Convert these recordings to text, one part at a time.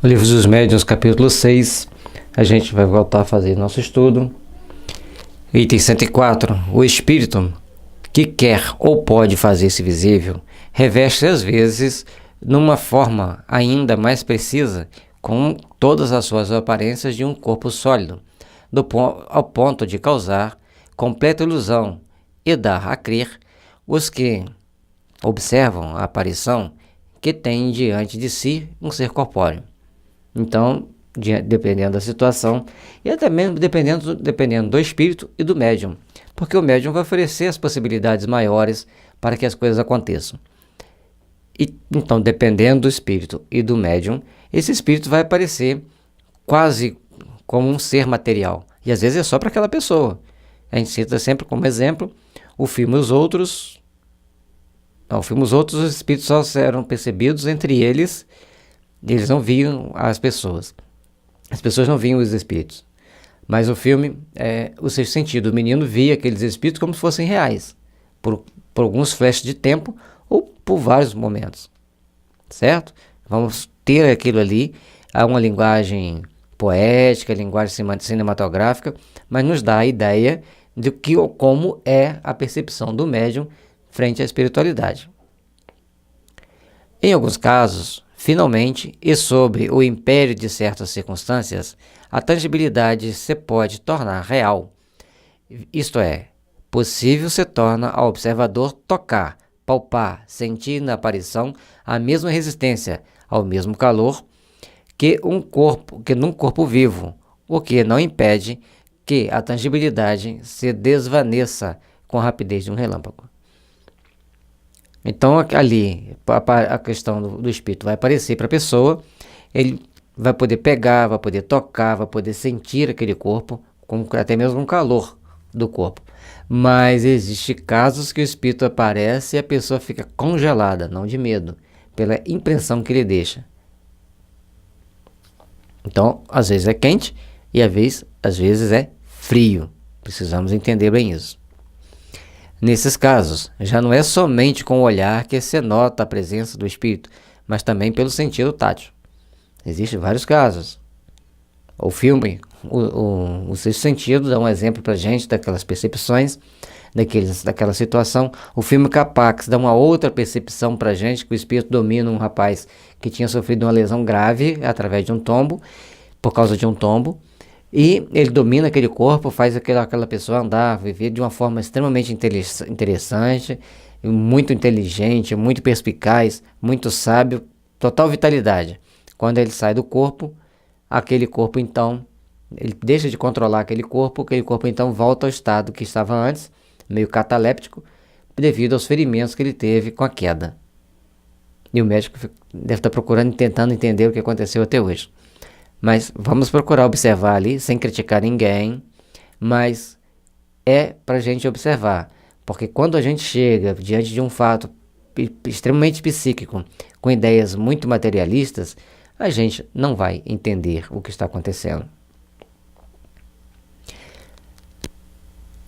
Livro dos Médiuns, capítulo 6, a gente vai voltar a fazer nosso estudo. Item 104. O espírito que quer ou pode fazer-se visível reveste às vezes numa forma ainda mais precisa com todas as suas aparências de um corpo sólido, ao ponto de causar completa ilusão e dar a crer os que observam a aparição que tem diante de si um ser corpóreo. Então, dependendo da situação, e até mesmo dependendo do espírito e do médium, porque o médium vai oferecer as possibilidades maiores para que as coisas aconteçam. E, então, dependendo do espírito e do médium, esse espírito vai aparecer quase como um ser material, e às vezes é só para aquela pessoa. A gente cita sempre como exemplo o filme Os Outros. Os espíritos só eram percebidos entre eles. Eles não viam as pessoas não viam os espíritos, mas o filme, o sexto sentido, o menino via aqueles espíritos como se fossem reais, por alguns flashes de tempo ou por vários momentos, certo? Vamos ter aquilo ali, há uma linguagem poética, linguagem cinematográfica, mas nos dá a ideia de como é a percepção do médium frente à espiritualidade. Em alguns casos, finalmente, e sobre o império de certas circunstâncias, a tangibilidade se pode tornar real. Isto é, possível se torna ao observador tocar, palpar, sentir na aparição a mesma resistência, ao mesmo calor que num corpo vivo, o que não impede que a tangibilidade se desvaneça com a rapidez de um relâmpago. Então, ali, a questão do espírito vai aparecer para a pessoa, ele vai poder pegar, vai poder tocar, vai poder sentir aquele corpo, até mesmo um calor do corpo. Mas existem casos que o espírito aparece e a pessoa fica congelada, não de medo, pela impressão que ele deixa. Então, às vezes é quente e às vezes é frio. Precisamos entender bem isso. Nesses casos, já não é somente com o olhar que se nota a presença do espírito, mas também pelo sentido tátil. Existem vários casos. O filme, o sexto sentido, dá um exemplo para a gente daquelas percepções, daquela situação. O filme Capax dá uma outra percepção para a gente, que o espírito domina um rapaz que tinha sofrido uma lesão grave através de um tombo, por causa de um tombo. E ele domina aquele corpo, faz aquela pessoa andar, viver de uma forma extremamente interessante, muito inteligente, muito perspicaz, muito sábio, total vitalidade. Quando ele sai do corpo, aquele corpo então, ele deixa de controlar aquele corpo então volta ao estado que estava antes, meio cataléptico, devido aos ferimentos que ele teve com a queda. E o médico deve estar tentando entender o que aconteceu até hoje. Mas vamos procurar observar ali, sem criticar ninguém, mas é para a gente observar, porque quando a gente chega diante de um fato extremamente psíquico, com ideias muito materialistas, a gente não vai entender o que está acontecendo.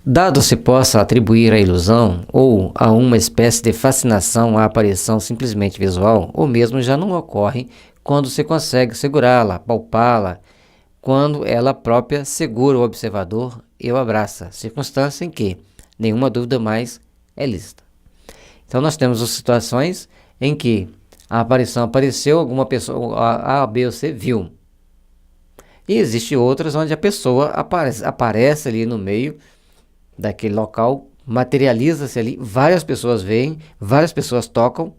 Dado se possa atribuir à ilusão ou a uma espécie de fascinação à aparição simplesmente visual, o mesmo já não ocorre quando se consegue segurá-la, palpá-la, quando ela própria segura o observador e o abraça, circunstância em que nenhuma dúvida mais é lícita. Então nós temos as situações em que a aparição apareceu, alguma pessoa, A, B ou C viu. E existem outras onde a pessoa aparece ali no meio daquele local, materializa-se ali, várias pessoas veem, várias pessoas tocam.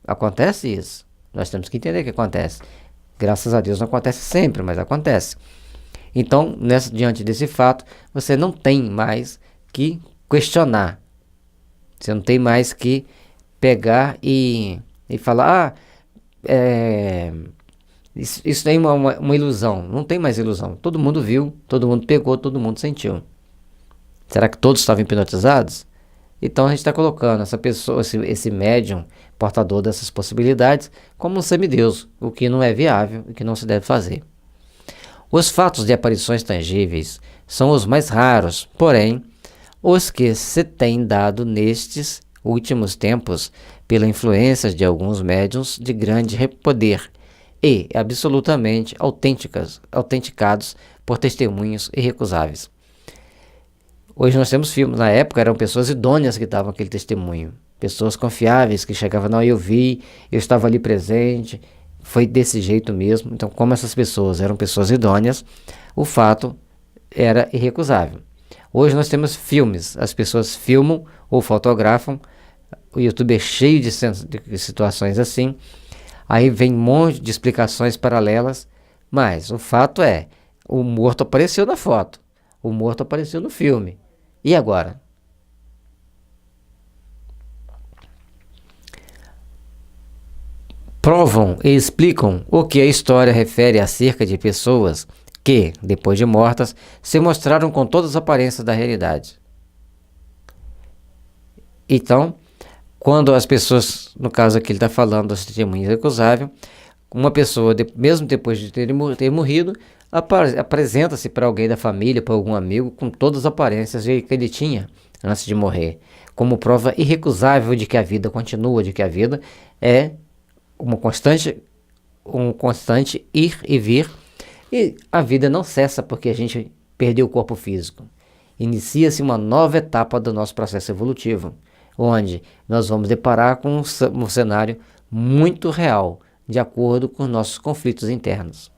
Acontece isso. Nós temos que entender o que acontece. Graças a Deus não acontece sempre, mas acontece. Então, diante desse fato, você não tem mais que questionar. Você não tem mais que pegar e falar, isso é uma ilusão. Não tem mais ilusão. Todo mundo viu, todo mundo pegou, todo mundo sentiu. Será que todos estavam hipnotizados? Então a gente está colocando essa pessoa, esse médium, portador dessas possibilidades, como um semideus, o que não é viável e que não se deve fazer. Os fatos de aparições tangíveis são os mais raros, porém, os que se têm dado nestes últimos tempos pela influência de alguns médiuns de grande poder e absolutamente autenticados por testemunhos irrecusáveis. Hoje nós temos filmes, na época eram pessoas idôneas que davam aquele testemunho, pessoas confiáveis que chegavam, não, eu vi, eu estava ali presente, foi desse jeito mesmo. Então, como essas pessoas eram pessoas idôneas, o fato era irrecusável. Hoje nós temos filmes, as pessoas filmam ou fotografam, o YouTube é cheio de situações assim, aí vem um monte de explicações paralelas, mas o fato é, o morto apareceu na foto, o morto apareceu no filme, e agora? Provam e explicam o que a história refere acerca de pessoas que, depois de mortas, se mostraram com todas as aparências da realidade. Então, quando as pessoas, no caso aqui ele está falando do testemunho irrecusável, uma pessoa, mesmo depois de ter morrido, apresenta-se para alguém da família, para algum amigo, com todas as aparências que ele tinha antes de morrer, como prova irrecusável de que a vida continua, de que a vida é um constante ir e vir, e a vida não cessa porque a gente perdeu o corpo físico. Inicia-se uma nova etapa do nosso processo evolutivo, onde nós vamos deparar com um cenário muito real, de acordo com nossos conflitos internos.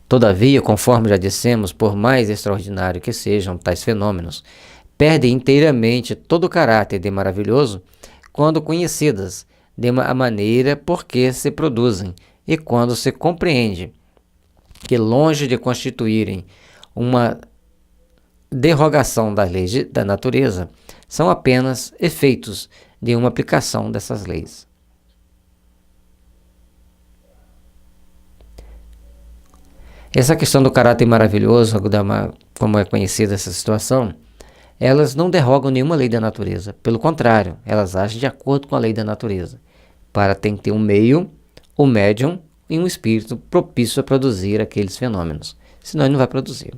Todavia, conforme já dissemos, por mais extraordinário que sejam tais fenômenos, perdem inteiramente todo o caráter de maravilhoso quando conhecidas de a maneira por que se produzem e quando se compreende que, longe de constituírem uma derrogação das leis da natureza, são apenas efeitos de uma aplicação dessas leis. Essa questão do caráter maravilhoso, como é conhecida essa situação, elas não derrogam nenhuma lei da natureza. Pelo contrário, elas agem de acordo com a lei da natureza. Para tem que ter um meio, um médium e um espírito propício a produzir aqueles fenômenos. Senão ele não vai produzir.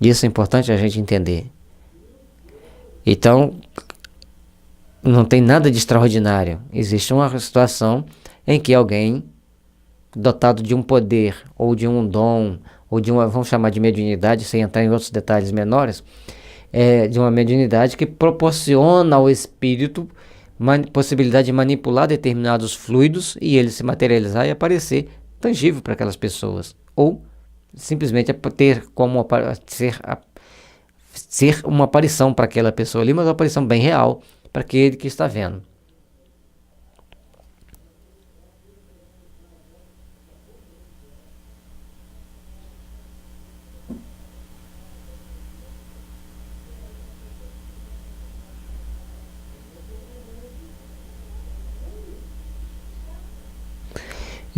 Isso é importante a gente entender. Então, não tem nada de extraordinário. Existe uma situação em que alguém dotado de um poder, ou de um dom, ou de uma, vamos chamar de mediunidade, sem entrar em outros detalhes menores, de uma mediunidade que proporciona ao espírito possibilidade de manipular determinados fluidos e ele se materializar e aparecer tangível para aquelas pessoas, ou simplesmente ter como ser uma aparição para aquela pessoa ali, mas uma aparição bem real para aquele que está vendo.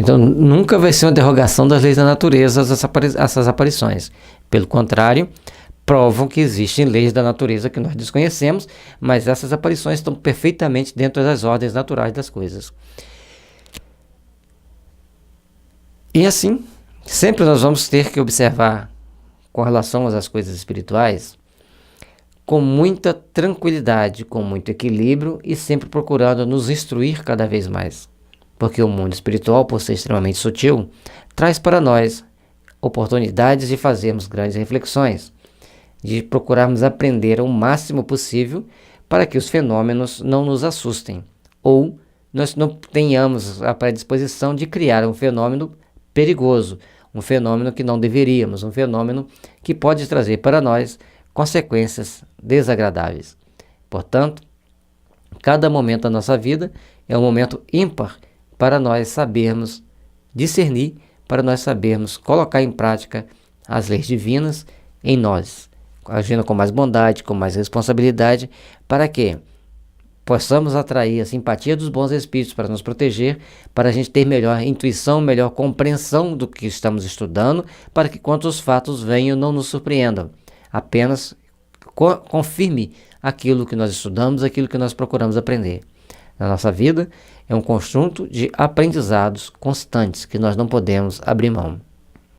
Então, nunca vai ser uma derrogação das leis da natureza essas aparições. Pelo contrário, provam que existem leis da natureza que nós desconhecemos, mas essas aparições estão perfeitamente dentro das ordens naturais das coisas. E assim, sempre nós vamos ter que observar, com relação às coisas espirituais, com muita tranquilidade, com muito equilíbrio e sempre procurando nos instruir cada vez mais. Porque o mundo espiritual, por ser extremamente sutil, traz para nós oportunidades de fazermos grandes reflexões, de procurarmos aprender o máximo possível para que os fenômenos não nos assustem, ou nós não tenhamos a predisposição de criar um fenômeno perigoso, um fenômeno que não deveríamos, um fenômeno que pode trazer para nós consequências desagradáveis. Portanto, cada momento da nossa vida é um momento ímpar para nós sabermos discernir, para nós sabermos colocar em prática as leis divinas em nós, agindo com mais bondade, com mais responsabilidade, para que possamos atrair a simpatia dos bons espíritos para nos proteger, para a gente ter melhor intuição, melhor compreensão do que estamos estudando, para que quando os fatos venham não nos surpreendam, apenas confirme aquilo que nós estudamos, aquilo que nós procuramos aprender. Na nossa vida é um conjunto de aprendizados constantes que nós não podemos abrir mão.